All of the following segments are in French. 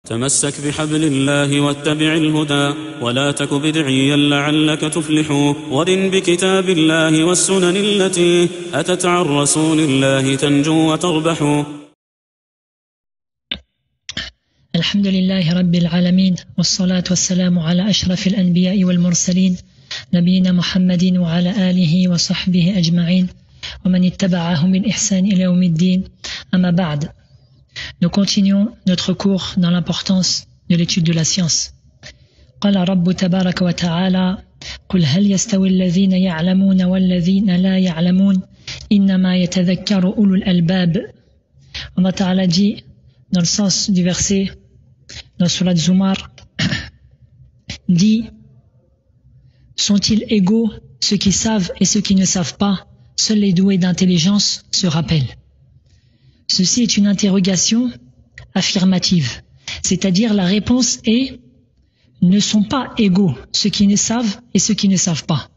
تمسك بحبل الله واتبع الهدى ولا تك بدعيا لعلك تفلح ورن بكتاب الله والسنن التي أتت عن رسول الله تنجو وتربح. الحمد لله رب العالمين والصلاة والسلام على أشرف الأنبياء والمرسلين نبينا محمد وعلى آله وصحبه أجمعين ومن اتبعهم بالإحسان إلى يوم الدين. أما بعد. Nous continuons notre cours dans l'importance de l'étude de la science. قال رب تبارك وتعالى قل هل يستوي الذين يعلمون والذين لا يعلمون إنما يتذكر أولو الألباب. Allah Ta'ala dit dans le sens du verset dans Surat Zumar, dit: sont-ils égaux ceux qui savent et ceux qui ne savent pas? Seuls les doués d'intelligence se rappellent. Ceci est une interrogation affirmative, c'est-à-dire la réponse est: ne sont pas égaux ceux qui ne savent et ceux qui ne savent pas.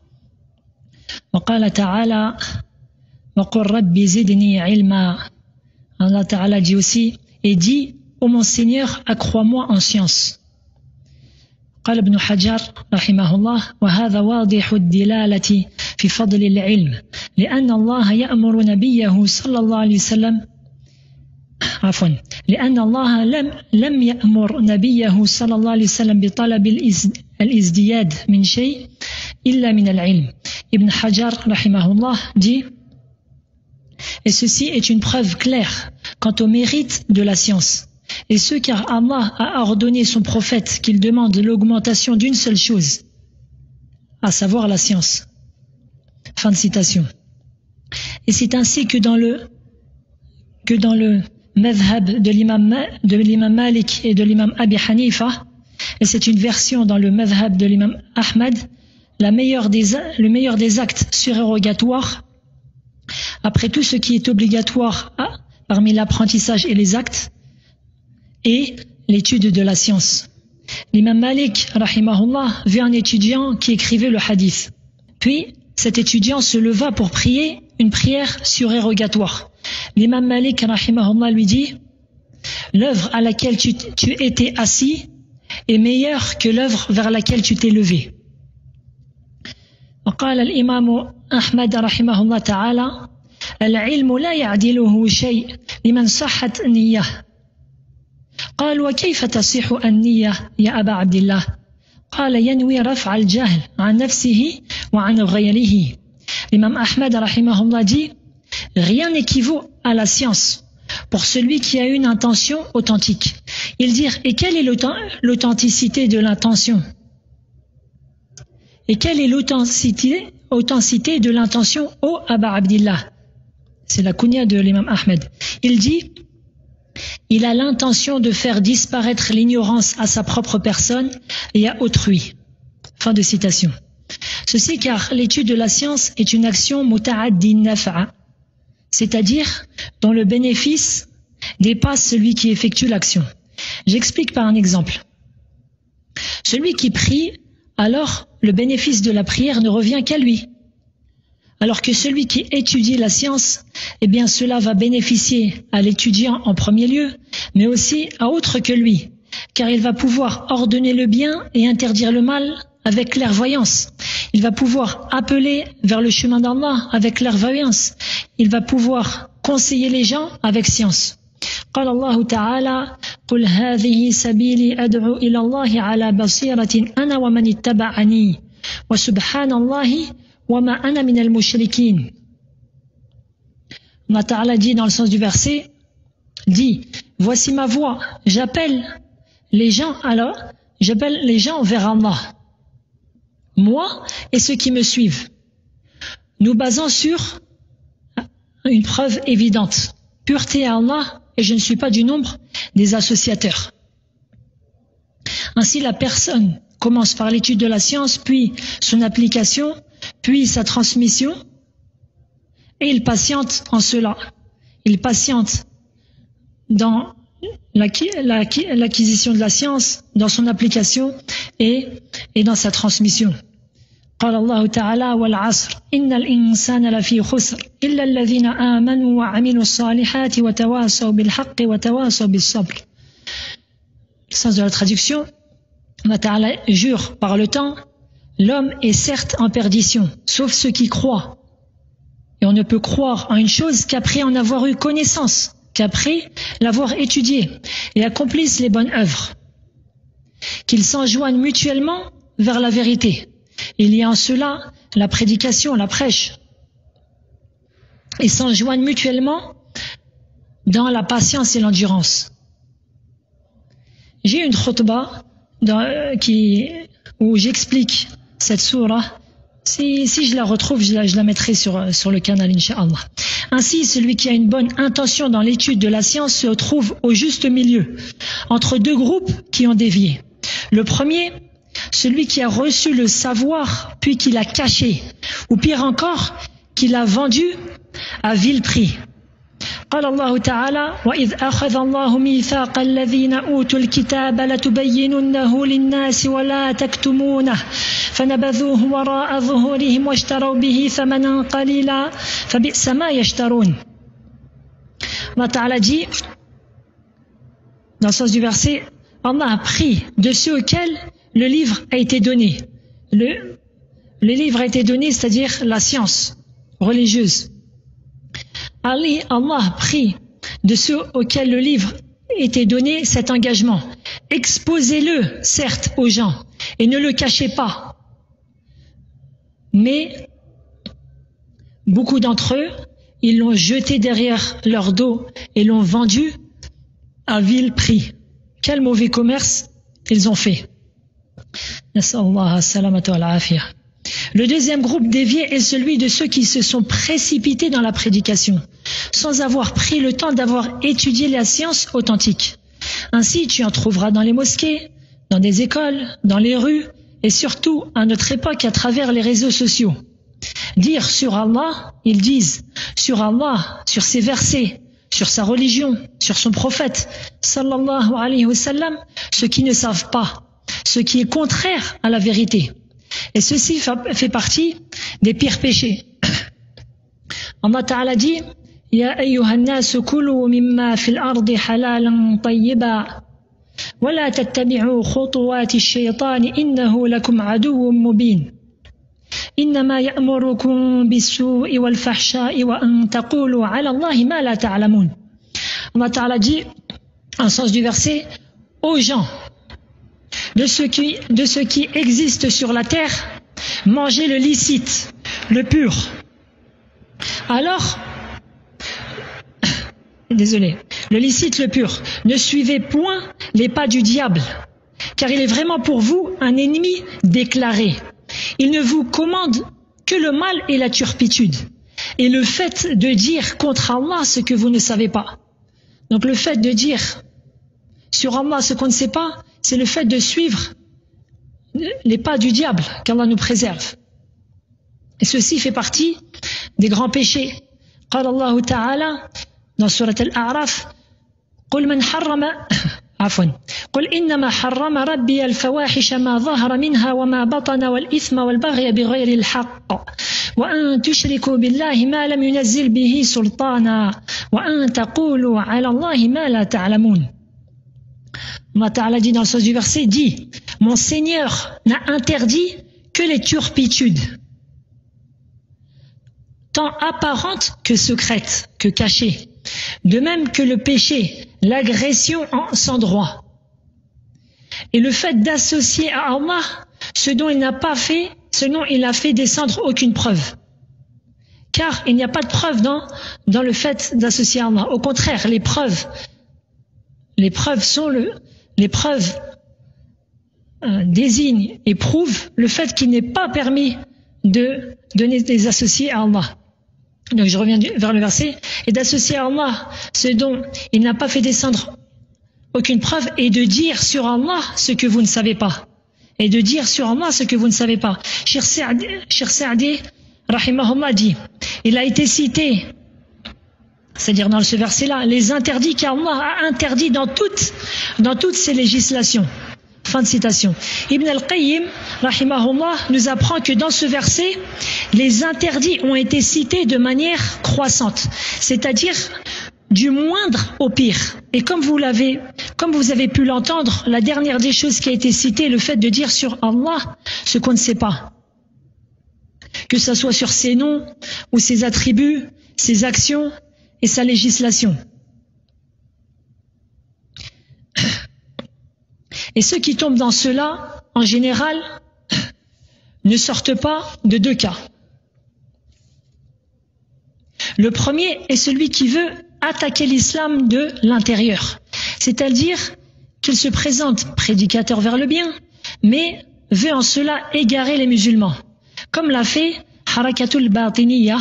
وقال تعالى وقل رب زدني علما. Allah Ta'ala dit aussi et dit: ô mon Seigneur, accrois-moi en science. قال ابن حجر رحمه الله وهذا واضح الدلالة في فضل العلم لأن الله يأمر نبيه صلى الله عليه وسلم لأن الله لم يأمر نبيه صلى الله عليه وسلم بطلب الازدياد من شيء إلا من العلم. Ibn Hajar rahimahullah dit: et ceci est une preuve claire quant au mérite de la science. Et ce car Allah a ordonné son prophète qu'il demande l'augmentation d'une seule chose, à savoir la science. Fin de citation. Et c'est ainsi que dans le madhab de l'imam Malik et de l'imam Abi Hanifa, et c'est une version dans le madhab de l'imam Ahmad, le meilleur des actes surérogatoires, après tout ce qui est obligatoire parmi l'apprentissage et les actes, et l'étude de la science. L'imam Malik, rahimahullah, vit un étudiant qui écrivait le hadith. Puis, cet étudiant se leva pour prier une prière surérogatoire. L'imam Malik, rahimahullah, lui dit: l'œuvre à laquelle tu étais assis est meilleure que l'œuvre vers laquelle tu t'es levé. وقال الإمام أحمد رحمه الله تعالى: العلم لا يعدله شيء لمن صحت نية. قال: وكيف تصح النية يا أبا عبد الله؟ قال: ينوي رفع الجهل عن نفسه وعن غيره. L'imam Ahmad rahimahullah dit: rien n'équivaut à la science pour celui qui a une intention authentique. Il dit: et quelle est l'authenticité de l'intention? Et quelle est l'authenticité de l'intention, ô Aba Abdillah? C'est la kunya de l'imam Ahmed. Il dit: il a l'intention de faire disparaître l'ignorance à sa propre personne et à autrui. Fin de citation. Ceci car l'étude de la science est une action muta'addi nafa'a, c'est-à-dire dont le bénéfice dépasse celui qui effectue l'action. J'explique par un exemple. Celui qui prie, alors le bénéfice de la prière ne revient qu'à lui. Alors que celui qui étudie la science, eh bien cela va bénéficier à l'étudiant en premier lieu, mais aussi à autre que lui, car il va pouvoir ordonner le bien et interdire le mal avec clairvoyance. Il va pouvoir appeler vers le chemin d'Allah avec clairvoyance. Il va pouvoir conseiller les gens avec science. قال الله تعالى قل هذه سبيلي أدعو إلى الله على بصيرة أنا ومن اتبعني وسبحان الله وما أنا من المشركين. Allah Ta'ala dit dans le sens du verset, dit: voici ma voix, j'appelle les gens vers Allah, moi et ceux qui me suivent, nous basant sur une preuve évidente, pureté à Allah, et je ne suis pas du nombre des associateurs. Ainsi la personne commence par l'étude de la science, puis son application, puis sa transmission, et il patiente en cela. Il patiente dans l'acquisition de la science, dans son application et dans sa transmission. قال الله تعالى والعصر إن الإنسان لفي خسر إلا الذين آمنوا وعملوا الصالحات وتواصوا بالحق وتواصوا بالصبر. Le sens de la traduction, Allah Ta'ala jure par le temps, l'homme est certes en perdition, sauf ceux qui croient. Et on ne peut croire en une chose qu'après en avoir eu connaissance, qu'après l'avoir étudiée et accomplissent les bonnes œuvres. Qu'ils s'enjoignent mutuellement vers la vérité. Il y a en cela la prédication, la prêche. Ils s'enjoignent mutuellement dans la patience et l'endurance. J'ai une khutbah où j'explique cette sourate. Si je la retrouve, je la mettrai sur le canal, Inch'Allah. Ainsi, celui qui a une bonne intention dans l'étude de la science se trouve au juste milieu, entre deux groupes qui ont dévié. Le premier, celui qui a reçu le savoir, puis qui l'a caché, ou pire encore, qui l'a vendu à vil prix. قال الله تعالى وإذ أخذ الله ميثاق الذين أوتوا الكتاب لتبيننه للناس ولا تكتمونه فنبذوه وراء ظهورهم واشتروا به ثمنا قليلا فبئس ما يشترون. Allah Ta'ala dit, dans le sens du verset, Allah a pris de ceux auxquels le livre a été donné. Le livre a été donné, c'est-à-dire la science religieuse. Allah a pris de ceux auxquels le livre était donné cet engagement. Exposez-le, certes, aux gens, et ne le cachez pas. Mais beaucoup d'entre eux, ils l'ont jeté derrière leur dos et l'ont vendu à vil prix. Quel mauvais commerce ils ont fait. Le deuxième groupe dévié est celui de ceux qui se sont précipités dans la prédication, sans avoir pris le temps d'avoir étudié la science authentique. Ainsi, tu en trouveras dans les mosquées, dans des écoles, dans les rues, et surtout à notre époque à travers les réseaux sociaux. Dire sur Allah, ils disent sur Allah, sur ses versets, sur sa religion, sur son prophète, sallallahu alayhi wa sallam, ce qu'ils ne savent pas, ce qui est contraire à la vérité. Et ceci fait partie des pires péchés. Allah Ta'ala dit Ya ayyuhan nas kulu mimma fil ardi halalan tayyiba wa la tattabi'u khutuwati ash-shaytan innahu lakum aduwwun mubin. Innama ya'murukum bis-su'i wal fahsha'i wa an taqulu 'ala Allahi ma la ta'lamun. Allah Ta'ala dit en sens du verset aux gens de ce qui existe sur la terre, mangez le licite, le pur. Alors, le licite, le pur, ne suivez point les pas du diable, car il est vraiment pour vous un ennemi déclaré. Il ne vous commande que le mal et la turpitude, et le fait de dire contre Allah ce que vous ne savez pas. Donc le fait de dire sur Allah ce qu'on ne sait pas, c'est le fait de suivre les pas du diable, qu'Allah nous préserve. Et ceci fait partie des grands péchés. قال الله تعالى dans surat Al-A'raf قل من حرم عفوا قل إنما حرم ربي الفواحش ما ظهر منها وما بطن والإثم والبغي بغير الحق وأن تشركوا بالله ما لم ينزل به سلطانا وأن تقولوا على الله ما لا تعلمون. Allah Ta'ala dit dans le sens du verset, dit, mon Seigneur n'a interdit que les turpitudes, tant apparentes que secrètes, que cachées, de même que le péché, l'agression sans droit. Et le fait d'associer à Allah ce dont il n'a pas fait, ce dont il a fait descendre aucune preuve. Car il n'y a pas de preuve dans le fait d'associer à Allah. Au contraire, les preuves désignent et prouvent le fait qu'il n'est pas permis de donner des associés à Allah. Donc je reviens vers le verset, et d'associer à Allah ce dont il n'a pas fait descendre aucune preuve, et de dire sur Allah ce que vous ne savez pas. Et de dire sur Allah ce que vous ne savez pas. Cheikh Sa'di, rahimahullah, dit, il a été cité, c'est-à-dire dans ce verset-là, les interdits qu'Allah a interdits dans toutes ces législations. Fin de citation. Ibn al-Qayyim, rahimahullah, nous apprend que dans ce verset, les interdits ont été cités de manière croissante. C'est-à-dire, du moindre au pire. Et comme vous avez pu l'entendre, la dernière des choses qui a été citée, le fait de dire sur Allah ce qu'on ne sait pas. Que ce soit sur ses noms ou ses attributs, ses actions et sa législation. Et ceux qui tombent dans cela, en général, ne sortent pas de deux cas. Le premier est celui qui veut attaquer l'islam de l'intérieur, c'est-à-dire qu'il se présente prédicateur vers le bien, mais veut en cela égarer les musulmans, comme l'a fait Harakatul Batiniya,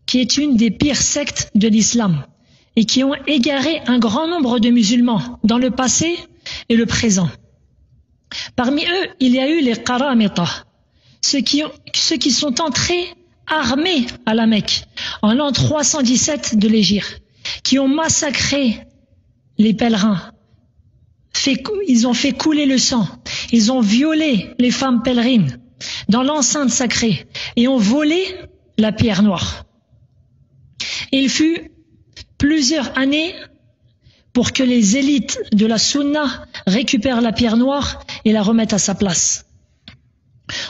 qui est une des pires sectes de l'islam, et qui ont égaré un grand nombre de musulmans dans le passé et le présent. Parmi eux, il y a eu les Qaramita, ceux qui sont entrés armés à la Mecque en l'an 317 de l'Hégire, qui ont massacré les pèlerins. Ils ont fait couler le sang, ils ont violé les femmes pèlerines dans l'enceinte sacrée et ont volé la pierre noire. Il fut plusieurs années pour que les élites de la Sunna récupèrent la pierre noire et la remettent à sa place.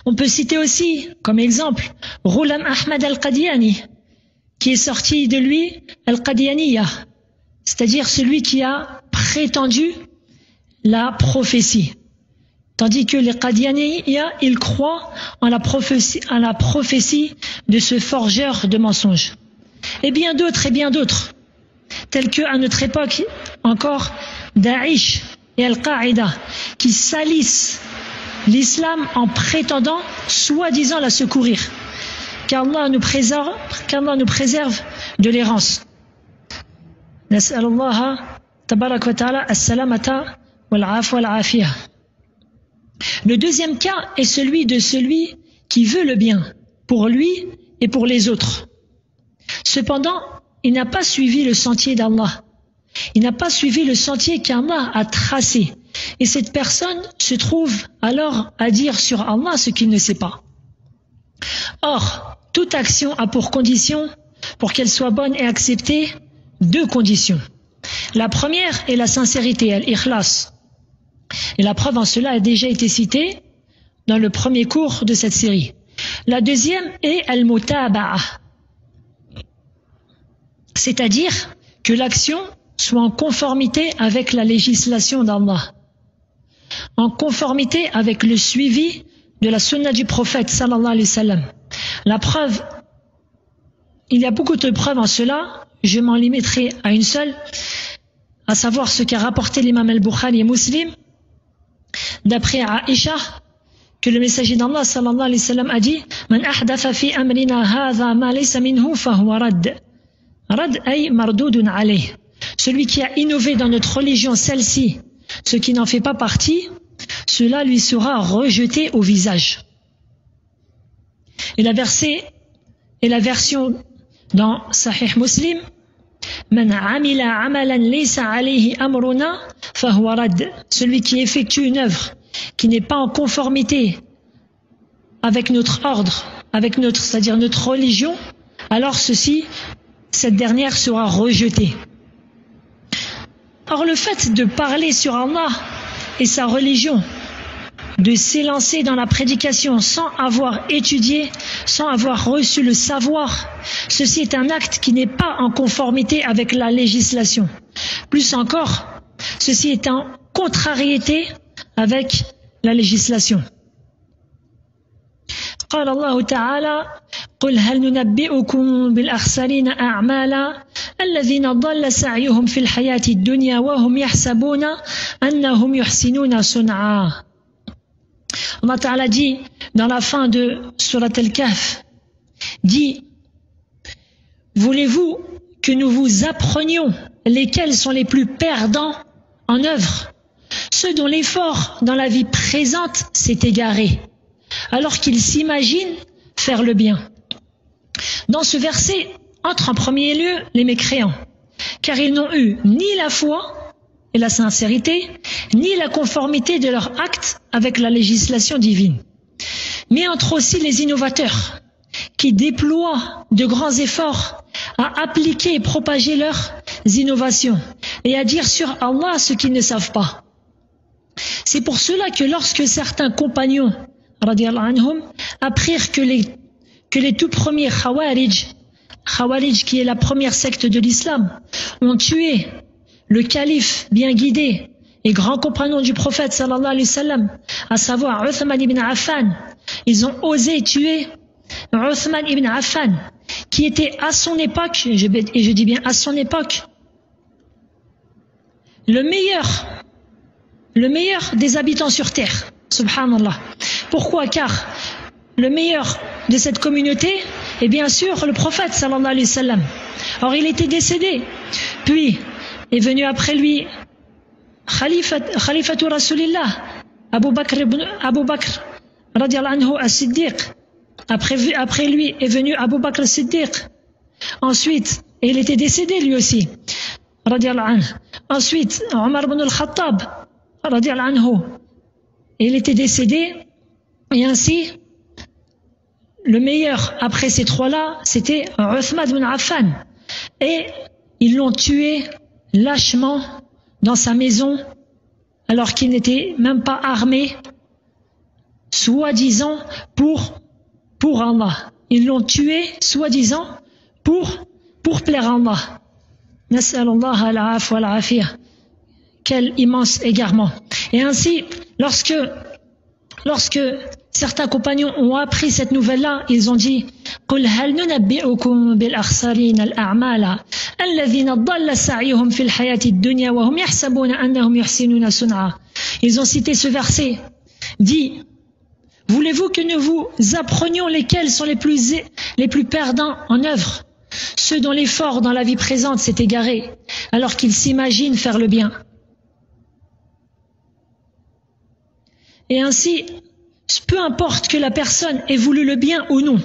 On peut citer aussi, comme exemple, Ghulam Ahmad al-Qadiani, qui est sorti de lui al-Qadianiya, c'est-à-dire celui qui a prétendu la prophétie. Tandis que les Qadianiya, ils croient en la prophétie de ce forgeur de mensonges. Et bien d'autres, tels que à notre époque encore Daesh et Al-Qaïda, qui salissent l'islam en prétendant soi-disant la secourir. Qu'Allah nous préserve de l'errance. Nas'alullah tabarak wa ta'ala as-salamata wal-afwa wal-afiyah. Le deuxième cas est celui qui veut le bien pour lui et pour les autres. Cependant, il n'a pas suivi le sentier d'Allah. Il n'a pas suivi le sentier qu'Allah a tracé. Et cette personne se trouve alors à dire sur Allah ce qu'il ne sait pas. Or, toute action a pour condition, pour qu'elle soit bonne et acceptée, deux conditions. La première est la sincérité, al-ikhlas. Et la preuve en cela a déjà été citée dans le premier cours de cette série. La deuxième est al-mutaba'a, c'est-à-dire que l'action soit en conformité avec la législation d'Allah, en conformité avec le suivi de la sunna du prophète sallallahu alayhi wa sallam. La preuve, il y a beaucoup de preuves en cela, je m'en limiterai à une seule, à savoir ce qu'a rapporté l'imam al-Bukhari et Muslim, d'après Aïcha, que le messager d'Allah sallallahu alayhi wa sallam a dit « Man ahdatha fi amrina hadha ma laysa minhu fahuwa radd » Rad ay mardoudun alayh. Celui qui a innové dans notre religion celle-ci, ce qui n'en fait pas partie, cela lui sera rejeté au visage. Et la version dans Sahih Muslim, Man amila amalan laysa alayhi amruna fahuwa rad. Celui qui effectue une œuvre qui n'est pas en conformité avec notre ordre, c'est-à-dire notre religion, alors cette dernière sera rejetée. Or, le fait de parler sur Allah et sa religion, de s'élancer dans la prédication sans avoir étudié, sans avoir reçu le savoir, ceci est un acte qui n'est pas en conformité avec la législation. Plus encore, ceci est en contrariété avec la législation. قال الله تعالى قل هل ننبئكم بالأخسرين أعمالا الذين ضل سعيهم في الحياة الدنيا وهم يحسبون أنهم يحسنون صنعا. Allah Ta'ala dit dans la fin de Surat Al-Kahf, dit voulez-vous que nous vous apprenions lesquels sont les plus perdants en œuvre, ceux dont l'effort dans la vie présente s'est égaré alors qu'ils s'imaginent faire le bien. Dans ce verset entrent en premier lieu les mécréants, car ils n'ont eu ni la foi et la sincérité, ni la conformité de leurs actes avec la législation divine. Mais entrent aussi les innovateurs, qui déploient de grands efforts à appliquer et propager leurs innovations et à dire sur Allah ce qu'ils ne savent pas. C'est pour cela que lorsque certains compagnons radiyallahu anhum apprirent que les tout premiers Khawarij qui est la première secte de l'islam, ont tué le calife bien guidé et grand compagnon du prophète sallallahu alayhi wa sallam, à savoir Uthman ibn Affan, ils ont osé tuer Uthman ibn Affan, qui était à son époque, et je dis bien à son époque, le meilleur des habitants sur terre, subhanallah. Pourquoi? Car le meilleur de cette communauté est bien sûr le prophète sallallahu alayhi wa sallam. Or il était décédé, puis est venu après lui Khalifatu Rasulillah, Abu Bakr radiallahu anhu as-Siddiq. Après lui est venu Abu Bakr as-Siddiq. Ensuite, et il était décédé lui aussi, radiallahu anhu. Ensuite, Omar ibn al-Khattab, radiallahu anhu, et il était décédé. Et ainsi, le meilleur après ces trois-là, c'était Uthman ibn Affan. Et ils l'ont tué lâchement dans sa maison, alors qu'il n'était même pas armé, soi-disant pour Allah. Ils l'ont tué, soi-disant, pour plaire à Allah. Nas'alullah al-'afwa wal-'afiyah. Quel immense égarement. Et ainsi, lorsque certains compagnons ont appris cette nouvelle-là, ils ont dit قُلْ هَلْ نُنَبِّئُكُمْ بِالْأَخْسَرِينَ الْأَعْمَالَ الَّذِينَ ضَلَّ سَعْيُهُمْ فِي الْحَيَاةِ الدُّنْيَا وَهُمْ يَحْسَبُونَ أَنَّهُمْ يُحْسِنُونَ صُنْعًا. Ils ont cité ce verset, dit: voulez-vous que nous vous apprenions lesquels sont les plus perdants en œuvre, ceux dont l'effort dans la vie présente s'est égaré, alors qu'ils s'imaginent faire le bien. Et ainsi, peu importe que la personne ait voulu le bien ou non,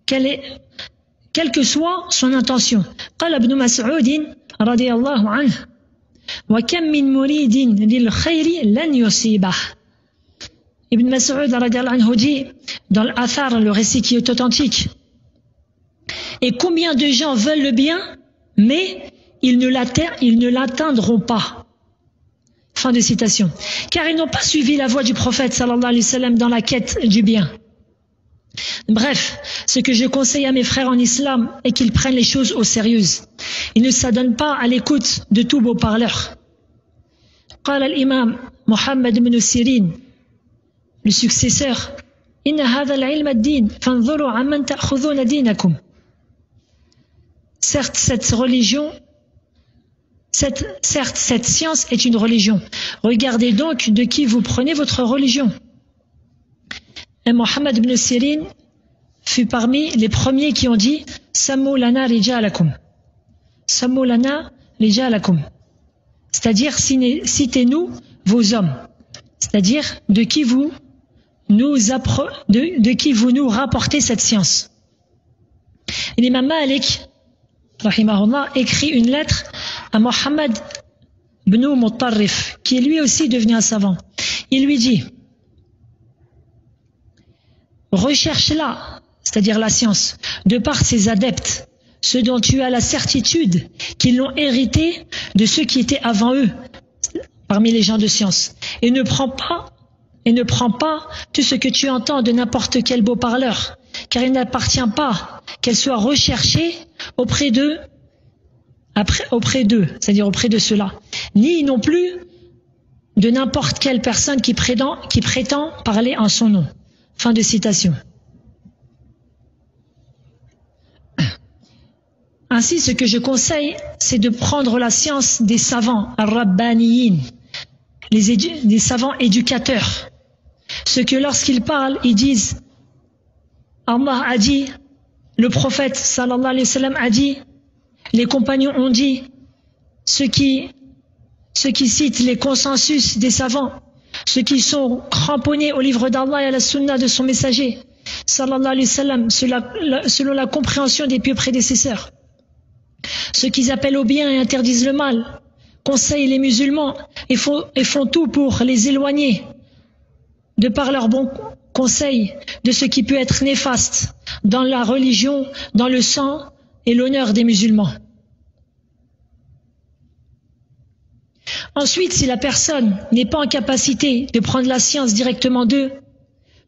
quelle que soit son intention. قال ابن مسعود رضي الله عنه وكم من مريد للخير لن يصيبه. Ibn Mas'ud radiallahu anhu dit dans l'Athar, le récit qui est authentique, et combien de gens veulent le bien, mais ils ne l'atteindront pas. Fin de citation. Car ils n'ont pas suivi la voie du prophète sallallahu alayhi wa sallam dans la quête du bien. Bref, ce que je conseille à mes frères en islam est qu'ils prennent les choses au sérieux. Ils ne s'adonnent pas à l'écoute de tout beau parleur. قال الإمام محمد بن سيرين, le successeur, إن هذا العلم الدين فانظروا عمن تأخذون دينكم. Certes, cette science est une religion. Regardez donc de qui vous prenez votre religion. Et Mohammed ibn Sirin fut parmi les premiers qui ont dit Sammu lana rijalakum. Sammu lana rijalakum. C'est-à-dire, citez-nous vos hommes. C'est-à-dire, de qui vous nous rapportez cette science. Et l'imam Malik, rahimahullah, écrit une lettre à Mohammed ibn Muttarrif, qui est lui aussi devenu un savant. Il lui dit: recherche-la, c'est-à-dire la science, de par ses adeptes, ceux dont tu as la certitude qu'ils l'ont hérité de ceux qui étaient avant eux, parmi les gens de science. Et ne prends pas tout ce que tu entends de n'importe quel beau parleur, car il n'appartient pas qu'elle soit recherchée auprès d'eux, c'est-à-dire auprès de ceux-là, ni non plus de n'importe quelle personne qui prétend parler en son nom. Fin de citation. Ainsi, ce que je conseille, c'est de prendre la science des savants, ar-rabbaniyin, des savants éducateurs. Ceux que lorsqu'ils parlent, ils disent Allah a dit, le prophète sallallahu alayhi wa sallam a dit, les compagnons ont dit, ceux qui citent les consensus des savants, ceux qui sont cramponnés au livre d'Allah et à la sunna de son messager, sallallahu alayhi wa sallam, selon la compréhension des pieux prédécesseurs. Ceux qui appellent au bien et interdisent le mal, conseillent les musulmans et font tout pour les éloigner de par leur bon conseil de ce qui peut être néfaste dans la religion, dans le sang et l'honneur des musulmans. Ensuite, si la personne n'est pas en capacité de prendre la science directement d'eux,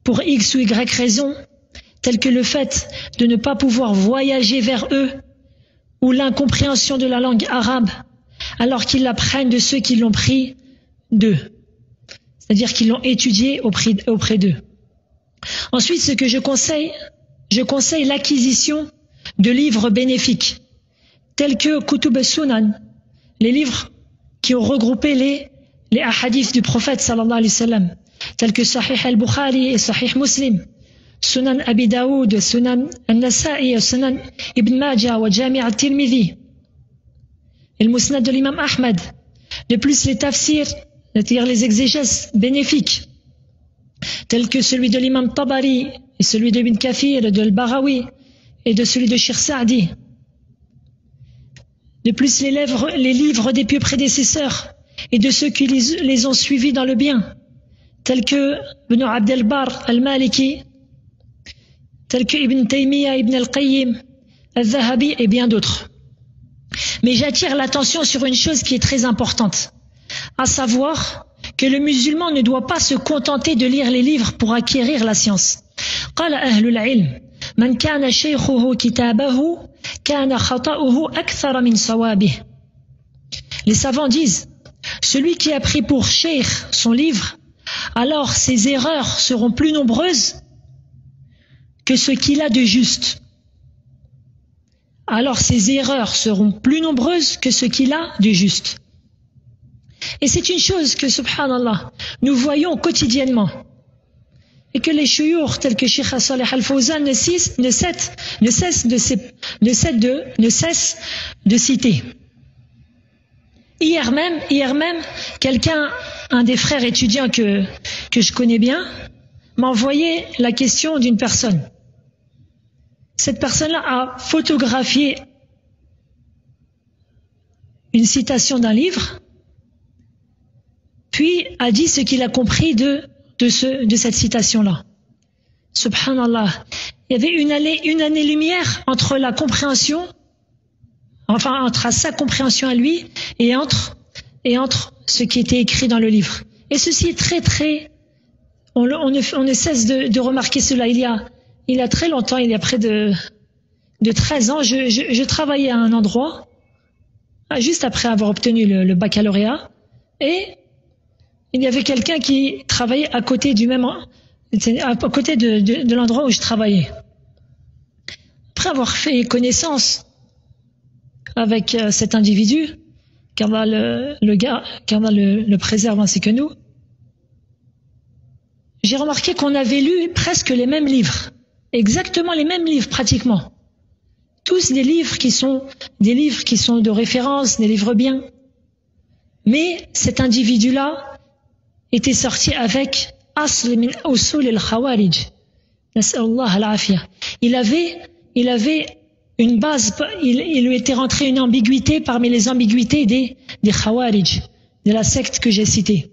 pour X ou Y raison, telle que le fait de ne pas pouvoir voyager vers eux, ou l'incompréhension de la langue arabe, alors qu'ils l'apprennent de ceux qui l'ont pris d'eux, c'est-à-dire qu'ils l'ont étudié auprès d'eux. Ensuite, ce que je conseille l'acquisition de livres bénéfiques, tels que Kutub al-Sunan, les livres qui ont regroupé les hadiths du prophète sallallahu alayhi wa sallam, tels que Sahih al-Bukhari et Sahih Muslim, Sunan Abi Daoud, Sunan al-Nasa'i, Sunan Ibn Majah, wa Jami' al-Tirmidhi, et le Musnad de l'imam Ahmad. De plus, les tafsirs, c'est-à-dire les exégèses bénéfiques, tels que celui de l'imam Tabari et celui de Ibn Kathir, de Al-Barawi et de celui de Sheikh Sa'di. De plus, les livres des pieux prédécesseurs et de ceux qui les ont suivis dans le bien, tels que Ibn Abd al-Barr al-Maliki, tels que Ibn Taymiyyah, Ibn al-Qayyim, al-Zahabi et bien d'autres. Mais j'attire l'attention sur une chose qui est très importante, à savoir que le musulman ne doit pas se contenter de lire les livres pour acquérir la science. قال أهل العلم من كان شيخه كتابه كان خطأه أكثر من صوابه. Les savants disent, celui qui a pris pour cheikh son livre, alors ses erreurs seront plus nombreuses que ce qu'il a de juste. Alors ses erreurs seront plus nombreuses que ce qu'il a de juste. Et c'est une chose que, subhanallah, nous voyons quotidiennement. Et que les chouyours tels que Cheikh Saleh Al-Fawzan ne cessent de citer. Hier même, quelqu'un, un des frères étudiants que je connais bien, m'a envoyé la question d'une personne. Cette personne-là a photographié une citation d'un livre, puis a dit ce qu'il a compris de cette citation-là. Subhanallah. Il y avait une année-lumière entre la compréhension, entre sa compréhension à lui et entre ce qui était écrit dans le livre. Et ceci est très, on ne cesse de remarquer cela. Il y a très longtemps, il y a près de 13 ans, je travaillais à un endroit, juste après avoir obtenu le baccalauréat, et il y avait quelqu'un qui travaillait à côté de l'endroit où je travaillais. Après avoir fait connaissance avec cet individu, qu'Allah le préserve ainsi que nous, j'ai remarqué qu'on avait lu presque les mêmes livres, exactement les mêmes livres pratiquement. Tous des livres qui sont de référence, des livres bien. Mais cet individu-là était sorti avec asl min usul al-khawarij. Nas'allah al-afiyah. Il avait une base, il lui était rentré une ambiguïté parmi les ambiguïtés des khawarij, de la secte que j'ai citée.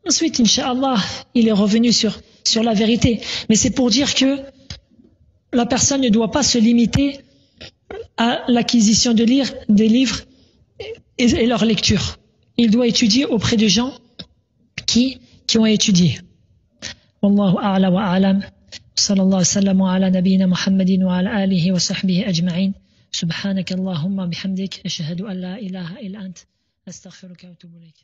Ensuite, Inch'Allah, il est revenu sur la vérité. Mais c'est pour dire que la personne ne doit pas se limiter à l'acquisition des livres et leur lecture. Il doit étudier auprès de gens qui ont étudié. Wallahu a'la wa a'lam. Sallallahu wa sallam ala nabiyyina Muhammadin wa ala alihi wa sahbihi ajma'in. Subhanaka Allahumma bihamdik. Ashhadu an la ilaha illa ant. Astaghfiruka wa atubu ilayk.